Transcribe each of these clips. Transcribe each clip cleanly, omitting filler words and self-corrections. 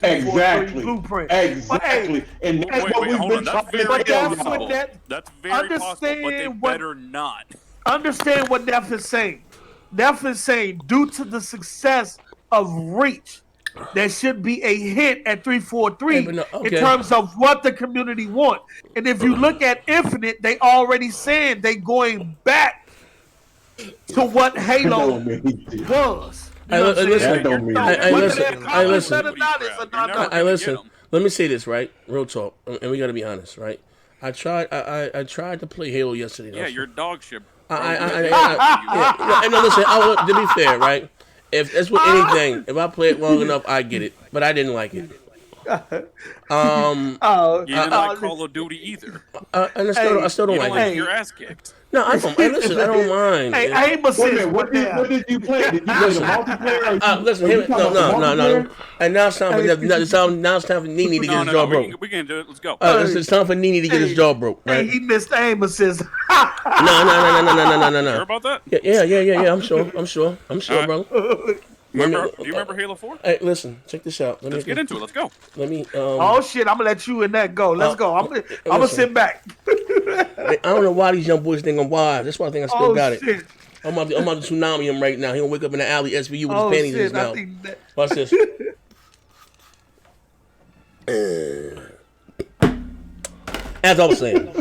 343 Exactly. blueprint. Exactly. And that's what we've been trying to That's tell very possible. y'all. That's very possible, but they better not. Understand what Neth is saying. Neth is saying, due to the success of Reach, there should be a hit at 343 in terms of what the community want. And if you look at Infinite, they already saying they going back to what Halo was. You know what I'm saying? Listen. Let me say this, right? Real talk, and we got to be honest, right? I tried to play Halo yesterday. Yeah, you're dog shit. And listen, to be fair, right? If that's with anything, if I play it long enough, I get it. But I didn't like it. You didn't like Call of Duty either. And I still don't like it. Your ass kicked. No, I don't. Listen, I don't mind. Hey, I ain't what did you play? Did you play the multiplayer? Listen, no. And now it's time for now it's time for Nene to get his jaw broke. We can do it. Let's go. It's time for Nene to get his jaw broke. Right? Hey, he missed the aim assist. No. Sure about that? Yeah. I'm sure, bro. Do you remember Halo 4? Hey, listen, check this out. Let's get into it. Let's go. Let me. Oh shit! I'm gonna let you and that go. Let's go. I'm gonna sit back. I don't know why these young boys think I'm wise. That's why I think I still got it. I'm about to tsunami him right now. He gonna wake up in the alley SVU with his panties in his mouth. Watch this. As I was saying,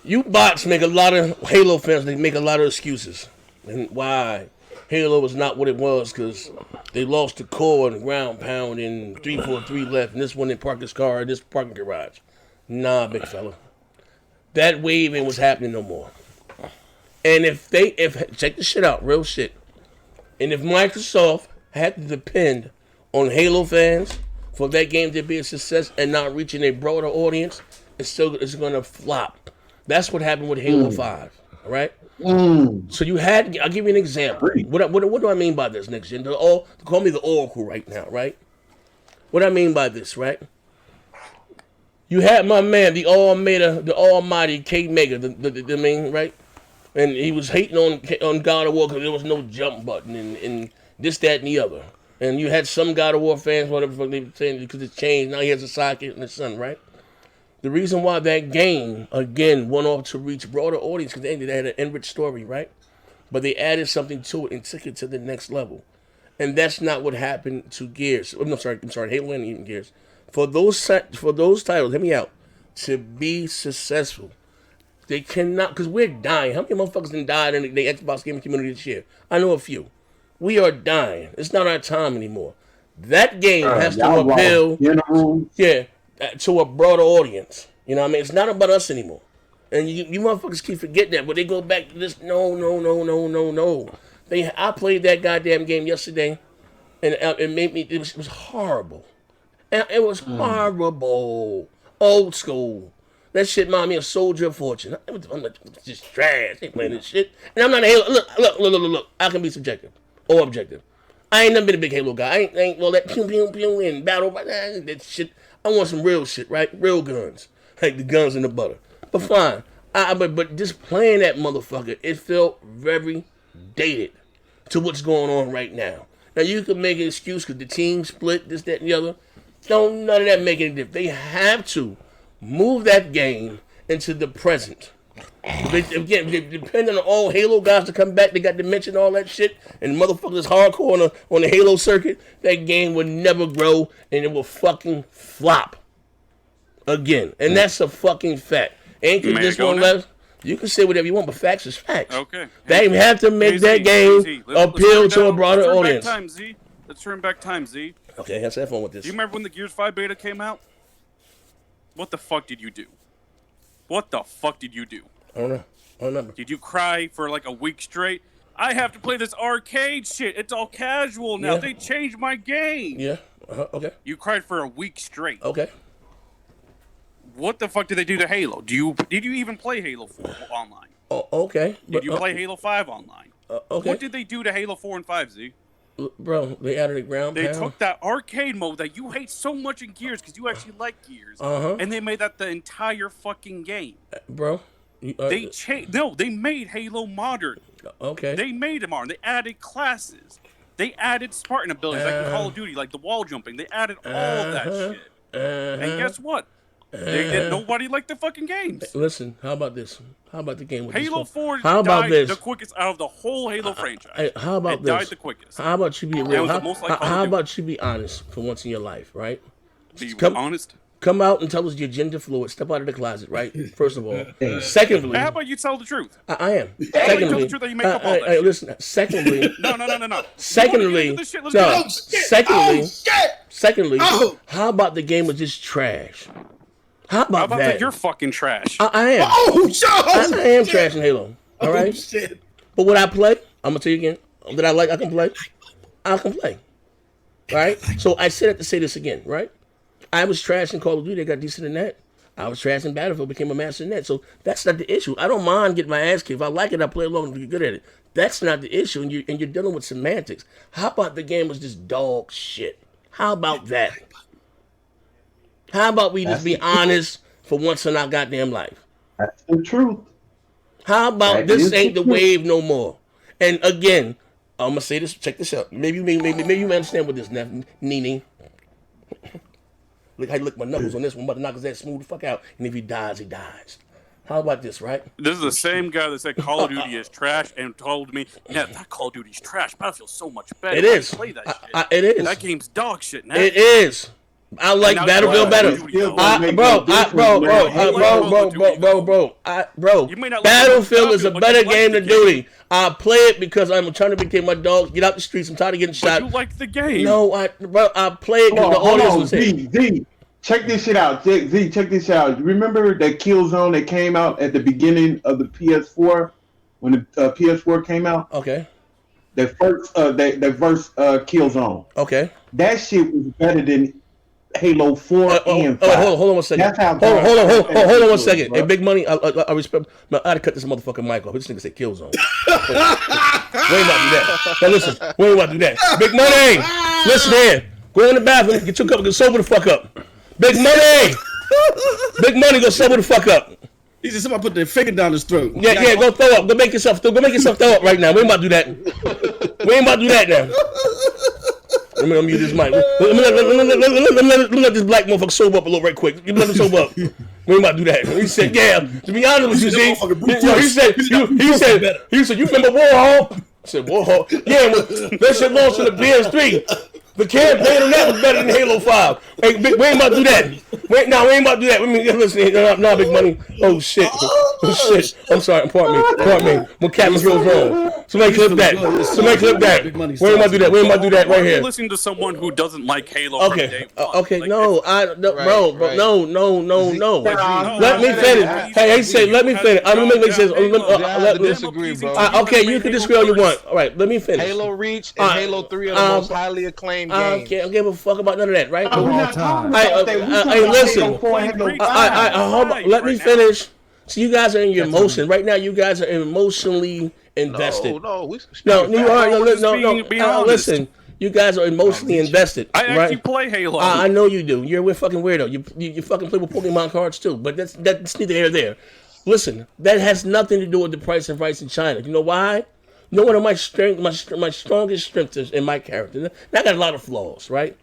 you bots make a lot of Halo fans. They make a lot of excuses, and why Halo was not what it was because they lost the core and ground pound and 343 left, and this one in parked his car in this parking garage. Nah, big fella, that wave ain't what's happening no more. And if check this shit out, real shit. And if Microsoft had to depend on Halo fans for that game to be a success and not reaching a broader audience, it's going to flop. That's what happened with Halo 5, all right? So you had, I'll give you an example. What do I mean by this, Next Gen? Call me the Oracle right now, right? What I mean by this, right? You had my man, the almighty K Mega, the main, right? And he was hating on God of War because there was no jump button and this, that, and the other. And you had some God of War fans, whatever they were saying, because it's changed. Now he has a sidekick and his son, right? The reason why that game, again, went off to reach broader audience because they had an enriched story, right? But they added something to it and took it to the next level. And that's not what happened to Gears. I'm sorry, Halo and even Gears. For those titles, hear me out, to be successful, they cannot, because we're dying. How many motherfuckers done died in the Xbox gaming community this year? I know a few. We are dying. It's not our time anymore. That game has to appeal to a broader audience. You know what I mean? It's not about us anymore. And you motherfuckers keep forgetting that, but they go back to this, no. I played that goddamn game yesterday, and it made me, it was horrible. And it was horrible. Old school. That shit reminded me of Soldier of Fortune. I'm just trash. I ain't playing this shit. And I'm not a Halo. Look. I can be subjective or objective. I ain't never been a big Halo guy. I ain't all that pew and battle. That shit. I want some real shit, right? Real guns. Like the guns in the butter. But fine. But just playing that motherfucker, it felt very dated to what's going on right now. Now, you can make an excuse because the team split, this, that, and the other. Don't none of that make any difference. They have to move that game into the present. Again, depending on all Halo guys to come back, they got to mention all that shit, and motherfuckers hardcore on the Halo circuit, that game will never grow, and it will fucking flop. Again. And that's a fucking fact. Ain't this one left? You can say whatever you want, but facts is facts. Okay. They have to make that game appeal to a broader audience. Let's turn back time, Z. Okay, let's have fun with this. Do you remember when the Gears 5 beta came out? What the fuck did you do? What the fuck did you do? I don't know. I don't remember. Did you cry for like a week straight? I have to play this arcade shit. It's all casual now. Yeah. They changed my game. Yeah. Okay. You cried for a week straight. Okay. What the fuck did they do to Halo? Did you even play Halo 4 online? Oh, okay. Did you play Halo 5 online? Okay. What did they do to Halo 4 and 5, Z? Bro, they added a ground pound. They took that arcade mode that you hate so much in Gears because you actually like Gears, and they made that the entire fucking game. Bro, they made Halo modern. Okay. They made it modern. They added classes. They added Spartan abilities like in Call of Duty, like the wall jumping. They added all of that shit. And guess what? Nobody liked the fucking games. Listen, how about this? How about the game with Halo 4 how about died this? the quickest out of the whole Halo franchise. How about it this? died the quickest. How about you be real? How about you be honest for once in your life, right? Be honest? Come out and tell us your gender fluid. Step out of the closet, right? First of all. Secondly. How about you tell the truth? I am. Secondly. Tell the truth that you make up all that shit. Listen, secondly. No. Secondly. Secondly, how about the game was just trash? How about that? You're fucking trash. I am. I am trash in Halo. All right? Shit. But what I play, I'm going to tell you again, that I can play. I can play. Right? So I said it to say this again, right? I was trash in Call of Duty. I got decent in that. I was trash in Battlefield, became a master in that. So that's not the issue. I don't mind getting my ass kicked. If I like it, I play along and get good at it. That's not the issue. And you're dealing with semantics. How about the game was just dog shit? How about that? How about we just be honest for once in our goddamn life? That's the truth. How about this ain't the wave no more? And again, I'm gonna say this. Check this out. Maybe you understand what this Nene. Look how you lick my knuckles on this one. I'm about to knock his ass smooth the fuck out. And if he dies, he dies. How about this, right? This is the same guy that said Call of Duty is trash and told me, yeah, that Call of Duty's trash. Battlefield's so much better. It is. Play that shit. It is. That game's dog shit now. It is. I like Battlefield better. Bro. Battlefield is a better game than Duty. I play it because I'm trying to protect my dogs. Get out the streets. I'm tired of getting shot. But you like the game. No, I play it because the audience was saying. Z, check this shit out. Z, check this out. You remember that Killzone that came out at the beginning of the PS4 when the PS4 came out? Okay. That first Killzone. Okay. That shit was better than Halo 4 and 5. Hold on 1 second. That's how hold on 1 second. Bro. Hey, Big Money, I respect. I had to cut this motherfucking mic off. This nigga said Killzone. We ain't about to do that. Now listen, we ain't about to do that. Big Money, listen here. Go in the bathroom, get your cup, and go sober the fuck up. Big Money, go sober the fuck up. He said somebody put their finger down his throat. Yeah, go throw up. Go make yourself throw up right now. We ain't about to do that. We ain't about to do that now. Let me mute this mic. Let me let this black motherfucker sober up a little right quick. Let him sober up. We ain't about to do that. He said, yeah, to be honest with you, Z. He said, you remember Warhol? I said, Warhol? Yeah, that shit launched in the PS3. The campaign on that was better than Halo 5. Hey, we ain't about to do that. We ain't about to do that. Listen, no, Big Money. Oh, shit. I'm sorry. Pardon me. When Captain goes wrong. Somebody clip that. We ain't about to do that. We ain't about to do that right here. Listening to someone who doesn't like Halo from day one. Okay, no. Let me finish. Hey, say, let me finish. I'm going to make sense. Disagree, bro. Okay, you can disagree all you want. All right, let me finish. Halo Reach and Halo 3 are the most highly acclaimed games. I don't give a fuck about none of that, right? Hey, listen. Let me finish. So you guys are in your emotion right now. You guys are emotionally invested. No, you are. No. Listen, you guys are emotionally invested. I actually play Halo. I know you do. You're a fucking weirdo. You fucking play with Pokemon cards too. But that's neither here nor there. Listen, that has nothing to do with the price and rights in China. You know why? You know, one of my strongest strengths is in my character. And I got a lot of flaws, right?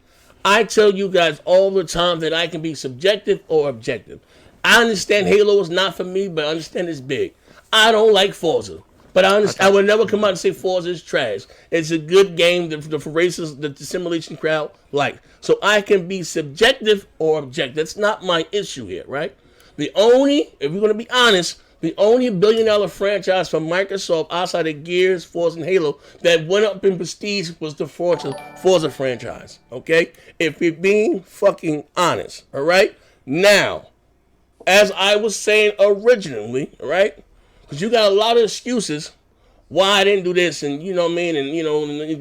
I tell you guys all the time that I can be subjective or objective. I understand Halo is not for me, but I understand it's big. I don't like Forza, but I would never come out and say Forza is trash. It's a good game that the racers, the simulation crowd like. So I can be subjective or objective. That's not my issue here, right? If we're going to be honest, the only billion-dollar franchise from Microsoft outside of Gears, Forza, and Halo that went up in prestige was the Forza franchise, okay? If we're being fucking honest, all right? Now, as I was saying originally, right? Because you got a lot of excuses why I didn't do this, and you know what I mean, and you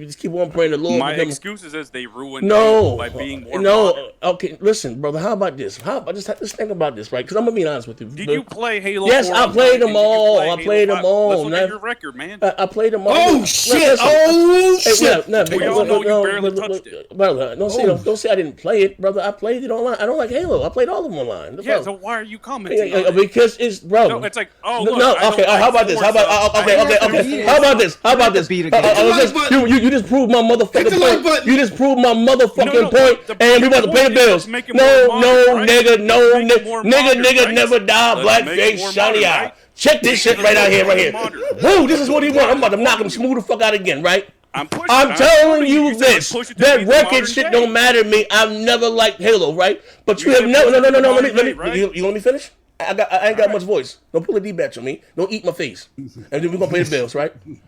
just keep on praying the Lord. My excuses is they ruined it by being more modern. Okay, listen, brother, how about this? Just think about this, right? Because I'm gonna be honest with you. Did you play Halo? Yes, I played them all. I played them all. Let's look at your record, man. I played them all. Oh shit! Oh shit! We all know you barely touched it, brother. Don't say I didn't play it, brother. I played it online. I don't like Halo. I played all of them online. Yeah, so why are you commenting? Because it's, bro. No, it's like, okay. How about this? How about okay? How about this? You just proved my motherfucking point. You just proved my motherfucking point, and we about to pay the bills. No, nigga, never die. Blackface, shiny eye. Check this shit right out here, Woo, this is what he want. I'm about to knock him smooth the fuck out again, right? I'm telling you this. That record shit don't matter to me. I've never liked Halo, right? But you have never. No. You let me finish? I ain't got much voice. Don't pull a D-batch on me. Don't eat my face. And then we're gonna pay the bills, right? You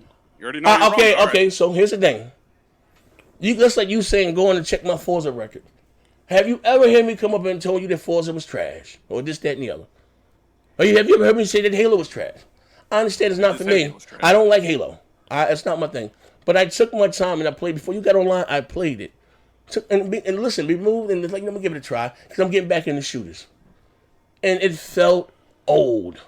already know. Okay. So here's the thing. Just like you saying, going to check my Forza record. Have you ever heard me come up and told you that Forza was trash, or this, that, and the other? Or have you ever heard me say that Halo was trash? I understand it's not for me. I don't like Halo. It's not my thing. But I took my time and I played. Before you got online, I played it. And listen, we moved and like, let me give it a try because I'm getting back into shooters. And it felt old.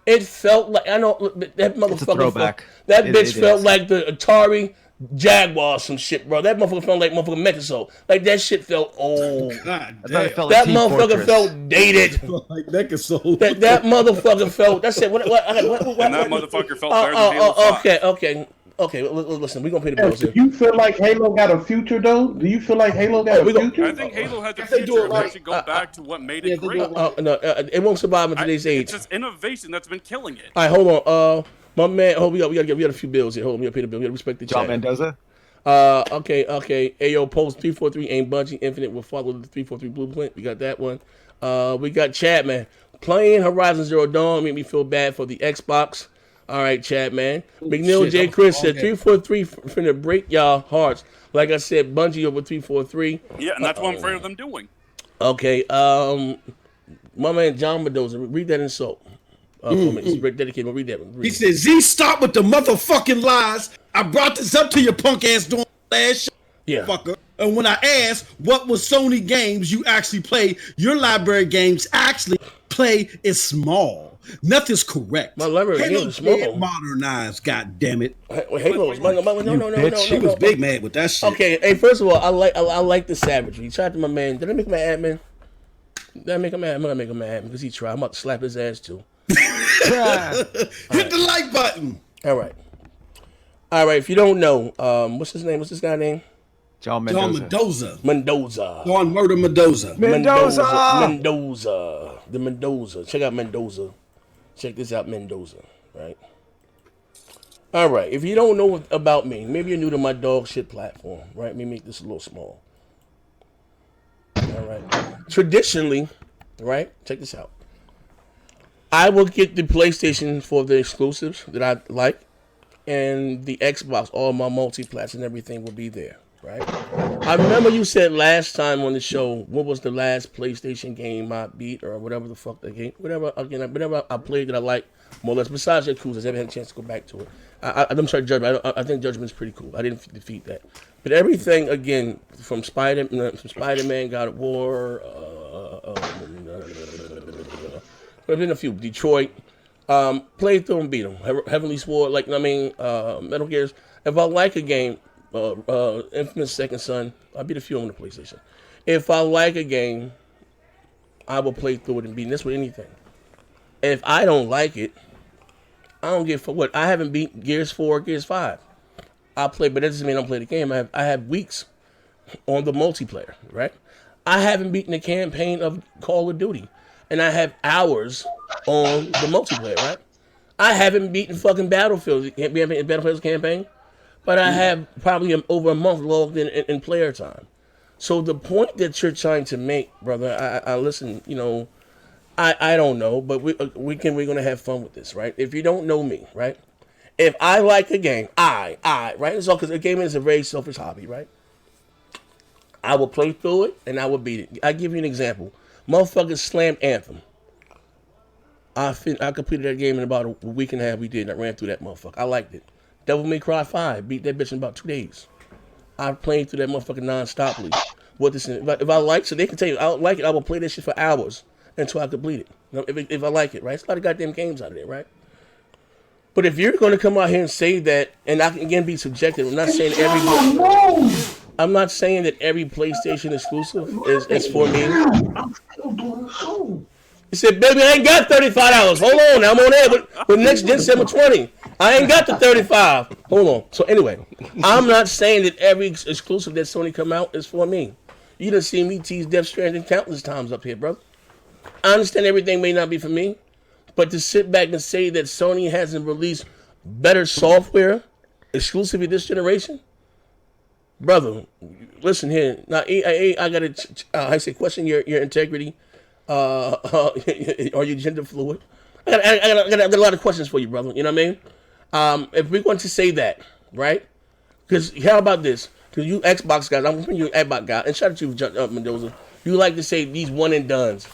It felt like, I know that motherfucker. That bitch felt like the Atari Jaguar, some shit, bro. That motherfucker felt like motherfucking Mechasoul. Like that shit felt old. God, that motherfucker felt dated. Like Mechasoul. That motherfucker felt. That's it. What? And that motherfucker felt better than Halo 5. Okay, listen, we're going to pay the bills here. Do you feel like Halo got a future, though? Do you feel like Halo got a future? I think Halo has a future. It should go back to what made it great. No, it won't survive in today's age. It's just innovation that's been killing it. All right, hold on. My man, we got a few bills here. Hold on, we got to pay the bill. We got to respect the chat. John Mendoza? Okay. Ayo, Post 343 ain't budging. Infinite will follow the 343 blueprint. We got that one. We got Chad, man. Playing Horizon Zero Dawn made me feel bad for the Xbox. All right, Chad, man. McNeil J. Chris said 343 finna break y'all hearts. Like I said, Bungie over 343. Yeah, and that's what I'm afraid of them doing. Okay, my man John Mendoza, read that insult. For me. It's dedicated. Read that one. He said, Z, stop with the motherfucking lies. I brought this up to your punk ass during last show, fucker. And when I asked what was Sony games you actually play, your library games actually play is small. Neth is correct. My library Halo is small. Modernized, god damn it. Halo is no. She was big mad with that shit. Okay, hey, first of all, I like the savagery. Shout out to my man. Did I make him an admin? Did I make him an admin? I'm gonna make him an admin because he tried. I'm about to slap his ass too. Hit the like button. All right. If you don't know, what's his name? What's this guy's name? John Mendoza. John Murder Mendoza. The Mendoza. Check out Mendoza. Check this out, Mendoza. Right. All right. If you don't know about me, maybe you're new to my dog shit platform. Right. Let me make this a little small. All right. Traditionally, right. Check this out. I will get the PlayStation for the exclusives that I like, and the Xbox, all my multi-plats and everything will be there, right? I remember you said last time on the show, what was the last PlayStation game I beat, or whatever the fuck that game, whatever I played that I like more or less, besides Yakuza, I haven't had a chance to go back to it. I'm sorry, Judgment. I think Judgment's pretty cool. I didn't defeat that. But everything, again, from Spider-Man, God of War, there's been a few. Detroit. Played through and beat them. Heavenly Sword, Metal Gears. If I like a game, Infamous Second Son, I beat a few on the PlayStation. If I like a game, I will play through it and beat it. That's with anything. If I don't like it, I don't give for what. I haven't beat Gears 4, Gears 5. I play, but that doesn't mean I don't play the game. I have weeks on the multiplayer, right? I haven't beaten the campaign of Call of Duty. And I have hours on the multiplayer, right? I haven't beaten fucking Battlefield. We haven't Battlefield's campaign, but I have probably over a month logged in player time. So the point that you're trying to make, brother, I listen. You know, I don't know, but we're gonna have fun with this, right? If you don't know me, right? If I like a game, right? It's all because a game is a very selfish hobby, right? I will play through it and I will beat it. I give you an example. Motherfuckers slammed Anthem. I completed that game in about a week and a half. We did. I ran through that motherfucker. I liked it. Devil May Cry 5. Beat that bitch in about 2 days. I played through that motherfucker non-stoply. If I like, so they can tell you, I don't like it, I will play that shit for hours until I complete it. You know, if I like it, right? It's a lot of goddamn games out of there, right? But if you're going to come out here and say that, and I can again be subjective, I'm not saying that every PlayStation exclusive is for me. He said, baby, I ain't got $35. Hold on, I'm on air with NXTGEN720. I ain't got the 35. Hold on. So anyway, I'm not saying that every exclusive that Sony come out is for me. You done seen me tease Death Stranding countless times up here, bro. I understand everything may not be for me, but to sit back and say that Sony hasn't released better software exclusively this generation, brother, listen here. Now, I gotta, I say, question your integrity. Are you gender fluid? I got a lot of questions for you, brother. You know what I mean? If we're going to say that, right? Because how about this? Because you Xbox guys, I'm you an Xbox guy, and shout out to you, Mendoza. You like to say these one and dones.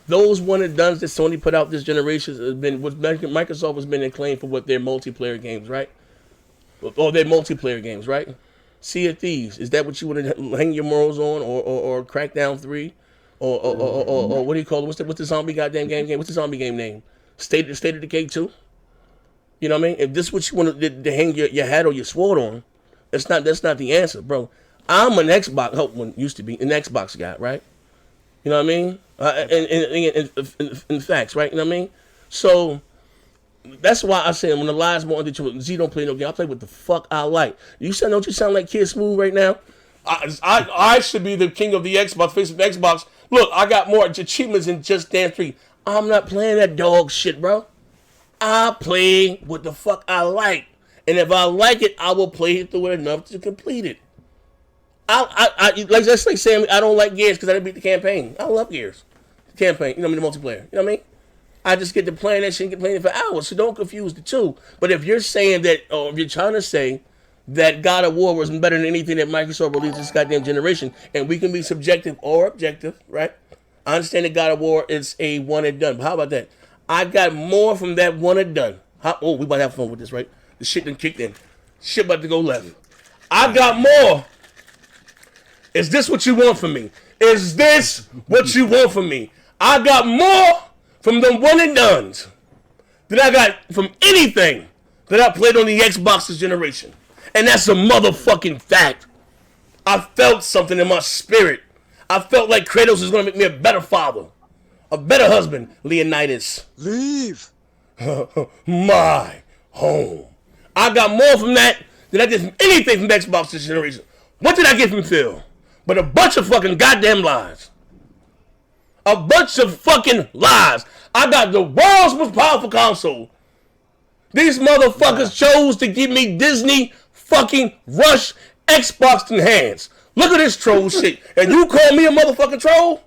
Those one and dones that Sony put out this generation has been what Microsoft has been acclaimed for what their multiplayer games, right? Or their multiplayer games, right? Sea of Thieves, is that what you want to hang your morals on, or Crackdown 3, or what do you call it? What's the zombie goddamn game? What's the zombie game name? State of Decay 2. You know what I mean? If this is what you want to hang your hat or your sword on, that's not the answer, bro. I'm an Xbox, used to be an Xbox guy, right? You know what I mean? In facts, right? You know what I mean? So that's why I say when the lies more into Z don't play no game. I play what the fuck I like. Don't you sound like Kid Smooth right now? I should be the king of the Xbox, face of Xbox. Look, I got more achievements than Just Dance 3. I'm not playing that dog shit, bro. I play what the fuck I like. And if I like it, I will play it through it enough to complete it. That's like saying I don't like Gears because I didn't beat the campaign. I love Gears. The campaign, you know what I mean, the multiplayer. You know what I mean? I just get to playing that shit and get playing it for hours. So don't confuse the two. But if you're saying that, or if you're trying to say that God of War was better than anything that Microsoft released this goddamn generation, and we can be subjective or objective, right? I understand that God of War is a one and done. But how about that? I got more from that one and done. We about to have fun with this, right? The shit done kicked in. Shit about to go left. I got more. Is this what you want from me? Is this what you want from me? I got more from the one and dones than I got from anything that I played on the Xbox this generation. And that's a motherfucking fact. I felt something in my spirit. I felt like Kratos is going to make me a better father. A better husband, Leonidas. Leave. My home. I got more from that than I did from anything from Xbox this generation. What did I get from Phil? But a bunch of fucking goddamn lies. A bunch of fucking lies. I got the world's most powerful console. These motherfuckers chose to give me Disney fucking Rush Xbox enhanced. Look at this troll shit. And you call me a motherfucking troll?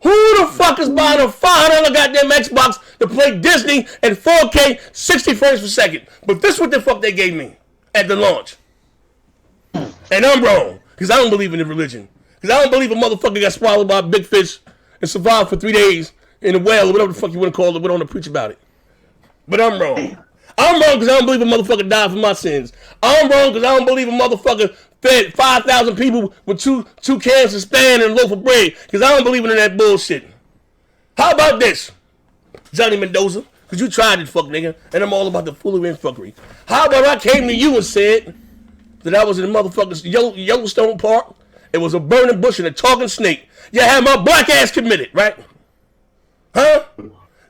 Who the fuck is buying a $500 goddamn Xbox to play Disney in 4K 60 frames per second? But this is what the fuck they gave me at the launch. And I'm wrong. Because I don't believe in the religion. Because I don't believe a motherfucker got swallowed by a big fish and survived for 3 days in a well or whatever the fuck you want to call it. We don't want to preach about it. But I'm wrong. I'm wrong because I don't believe a motherfucker died for my sins. I'm wrong because I don't believe a motherfucker fed 5,000 people with two cans of Span and a loaf of bread. Because I don't believe in that bullshit. How about this, Johnny Mendoza? Because you tried it, fuck nigga. And I'm all about the foolery and fuckery. How about I came to you and said that I was in the motherfucker's Yellowstone Park. It was a burning bush and a talking snake. You had my black ass committed, right? Huh?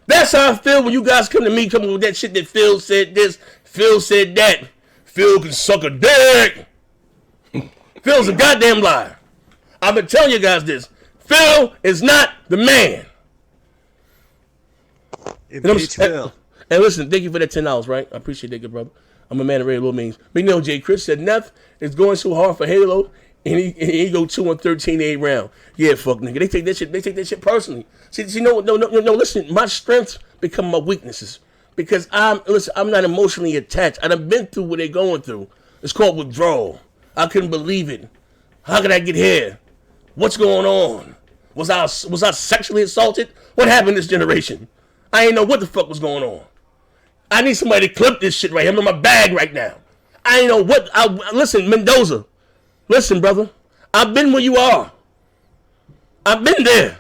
That's how I feel when you guys come to me coming with that shit that Phil said this, Phil said that. Phil can suck a dick. Phil's a goddamn liar. I've been telling you guys this. Phil is not the man. And listen, thank you for that $10, right? I appreciate that, good brother. I'm a man of very little means. But you know, Jay Chris said Neth is going so hard for Halo, and he go 2-13 8 round. Yeah, fuck nigga. They take that shit personally. See, no. Listen, my strengths become my weaknesses because I'm not emotionally attached. I've been through what they're going through. It's called withdrawal. I couldn't believe it. How could I get here? What's going on? Was I sexually assaulted? What happened this generation? I ain't know what the fuck was going on. I need somebody to clip this shit right here. I'm in my bag right now. I ain't know what. Listen, Mendoza. Listen, brother. I've been where you are. I've been there.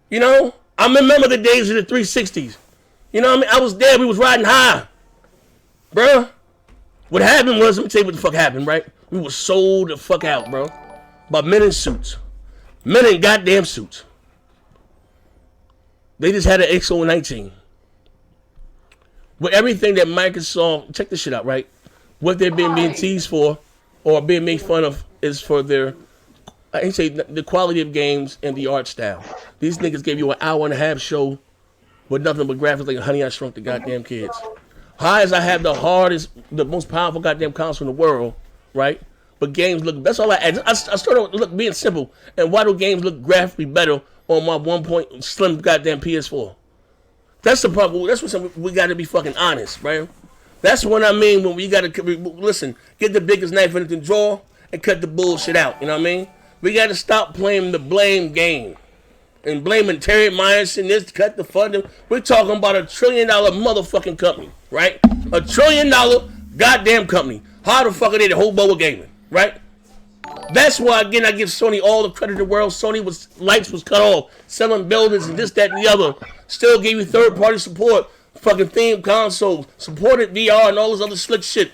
You know? I remember the days of the 360s. You know what I mean? I was there. We was riding high. Bruh. What happened was, let me tell you what the fuck happened, right? We were sold the fuck out, bro. By men in suits. Men in goddamn suits. They just had an XO19. With everything that Microsoft, check this shit out, right? What they're being teased for or being made fun of is for their, I say, the quality of games and the art style. These niggas gave you an hour-and-a-half show with nothing but graphics like Honey, I Shrunk the Goddamn Kids. High as I have the hardest, the most powerful goddamn console in the world, right? But games look, that's all I started look being simple. And why do games look graphically better on my 1 slim goddamn PS4? That's the problem. That's what we got to be fucking honest, right? That's what I mean when we got to listen. Get the biggest knife in the drawer and cut the bullshit out. You know what I mean? We got to stop playing the blame game and blaming Terry Myers and this cut the funding. We're talking about $1 trillion motherfucking company, right? $1 trillion goddamn company. How the fuck are they the whole bowl of gaming, right? That's why, again, I give Sony all the credit in the world. Sony lights was cut off, selling buildings and this, that, and the other. Still gave you third-party support, fucking theme consoles, supported VR and all this other slick shit.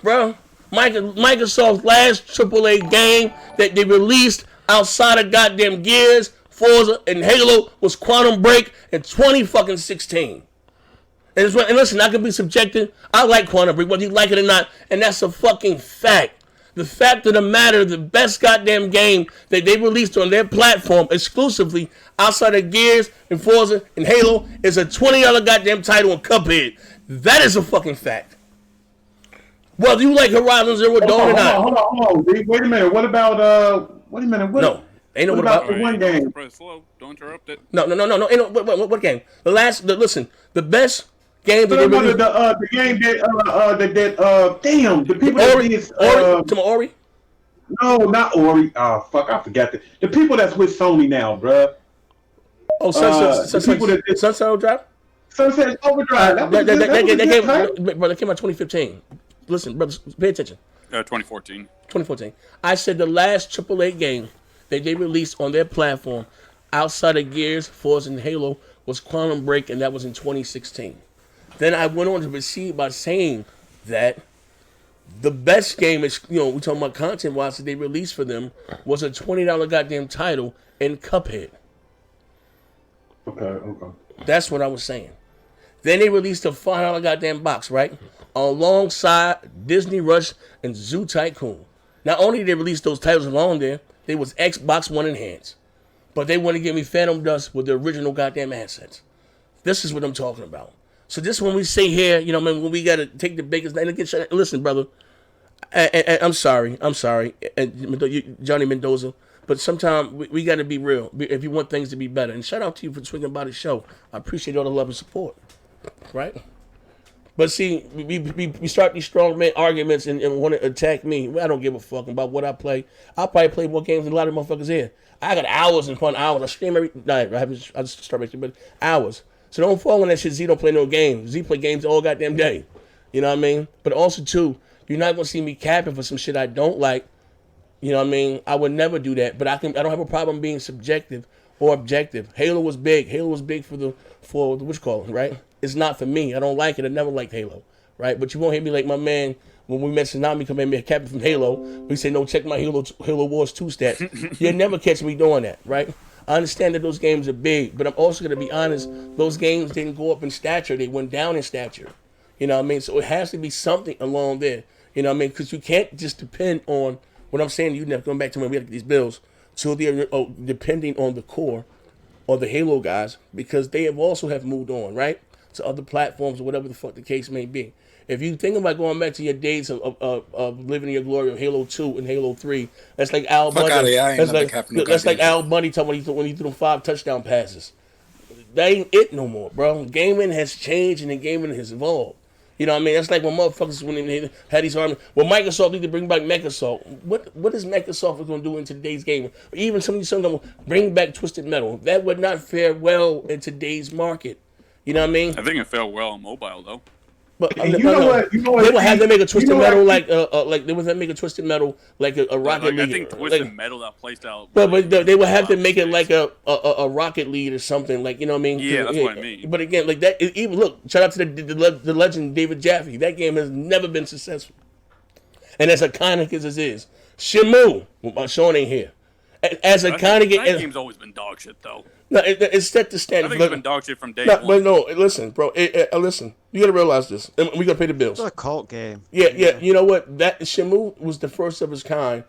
Bro, Microsoft's last AAA game that they released outside of goddamn Gears, Forza, and Halo was Quantum Break in 2016. And listen, I can be subjective. I like Quantum Break, whether you like it or not, and that's a fucking fact. The fact of the matter, the best goddamn game that they released on their platform exclusively outside of Gears and Forza and Halo is a $20 goddamn title on Cuphead. That is a fucking fact. Whether you like Horizon Zero Dawn or not. Hold on. Wait a minute. What about, wait a minute. No. Ain't no what about the one game? Press slow. Don't interrupt it. No. Ain't no, what game? Listen, the best game that the game that damn, the people Ori? No, not Ori. Oh fuck, I forgot that. The people that's with Sony now, bruh. Oh, Sunset Overdrive? Sunset Overdrive. That came out 2015. Listen, brothers, pay attention. 2014. 2014. I said the last AAA game that they released on their platform outside of Gears, Forza, and Halo was Quantum Break, and that was in 2016. Then I went on to proceed by saying that the best game is, we're talking about content-wise that they released for them was a $20 goddamn title in Cuphead. Okay. That's what I was saying. Then they released a $5 goddamn box, right? Alongside Disney Rush and Zoo Tycoon. Not only did they release those titles along there, they was Xbox One enhanced. But they want to give me Phantom Dust with the original goddamn assets. This is what I'm talking about. So this when we say here, when we got to take the biggest... And again, listen, brother, I'm sorry, Johnny Mendoza, but sometimes we got to be real if you want things to be better. And shout out to you for swinging by the show. I appreciate all the love and support, right? But see, we start these strong man arguments and want to attack me. I don't give a fuck about what I play. I'll probably play more games than a lot of motherfuckers here. I got hours and fun hours. I stream every night. I just start making, but hours. So don't fall on that shit. Z don't play no games. Z play games all goddamn day. You know what I mean? But also too, you're not gonna see me capping for some shit I don't like. You know what I mean? I would never do that. But I don't have a problem being subjective or objective. Halo was big. Halo was big for the what you call it, right? It's not for me. I don't like it. I never liked Halo, right? But you won't hear me like my man when we met Tsunami come in, capping from Halo. We say no, check my Halo Wars 2 stats. You'll never catch me doing that, right? I understand that those games are big, but I'm also going to be honest, those games didn't go up in stature. They went down in stature. You know what I mean? So it has to be something along there. You know what I mean? Because you can't just depend on, what I'm saying to you, Neth, going back to when we had these bills, so they're depending on the core or the Halo guys, because they have moved on, right? To other platforms or whatever the fuck the case may be. If you think about going back to your days of living in your glory of Halo 2 and Halo 3, that's like Al Bundy. That's like Al Bundy talking when he threw them 5 touchdown passes. That ain't it no more, bro. Gaming has changed and the gaming has evolved. You know what I mean? That's like when motherfuckers when they had these arguments. Well, Microsoft need to bring back Microsoft. What is Microsoft going to do in today's game? Even some of them bring back Twisted Metal. That would not fare well in today's market. You know what I mean? I think it fell well on mobile though. But they would have to make a Twisted Metal like they would have to make a Twisted Metal like a Rocket League. I think Twisted Metal that playstyle. But they would have to make it like a Rocket League or something, like, you know what I mean? Yeah, that's what I mean. But again, like that, even look, shout out to the legend David Jaffe. That game has never been successful, and as iconic as it is, Shenmue. Sean ain't here. As iconic, that game's always been dog shit though. No, it set the standard. I think it's been dog shit from day one. But no, listen, bro. Listen, you gotta realize this. And we gotta pay the bills. It's a cult game. Yeah. You know what? That Shenmue was the first of its kind,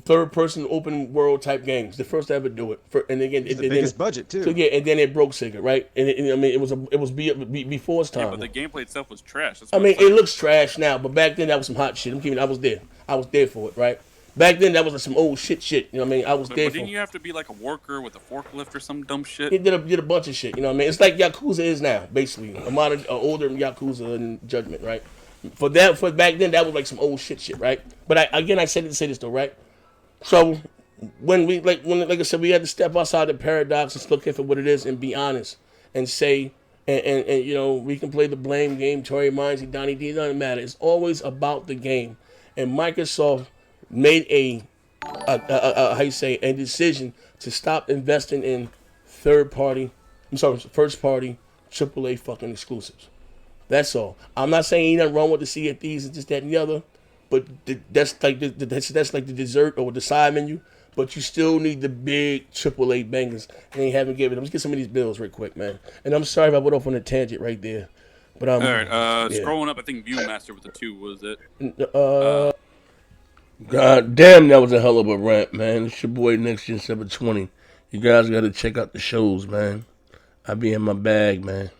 third-person open world type games. The first to ever do it. And again, it's the biggest budget too. So yeah, and then it broke Sega, right? And I mean, it was before its time. Yeah, but the gameplay itself was trash. I mean, it looks trash now, but back then that was some hot shit. I was there. I was there for it, right? Back then, that was like some old shit. You know what I mean? I was there. But didn't you have to be like a worker with a forklift or some dumb shit? He did a bunch of shit. You know what I mean? It's like Yakuza is now, basically a modern, older Yakuza in Judgment, right? For back then, that was like some old shit, right? But I said to say this though, right? So when I said, we had to step outside the paradox and look at what it is and be honest and say, and you know, we can play the blame game, Tory Minds, Donnie D, doesn't matter. It's always about the game, and Microsoft made a decision to stop investing in first party AAA fucking exclusives. That's all. I'm not saying ain't nothing wrong with the CFDs and just that and the other, but that's like the dessert or the side menu. But you still need the big AAA bangers, and they haven't given them. Let's get some of these bills real quick, man. And I'm sorry if I went off on a tangent right there, but all right. Scrolling up, I think Viewmaster with the 2 was it. God damn, that was a hell of a rant, man. It's your boy NXTGEN720. You guys got to check out the shows, man. I be in my bag, man.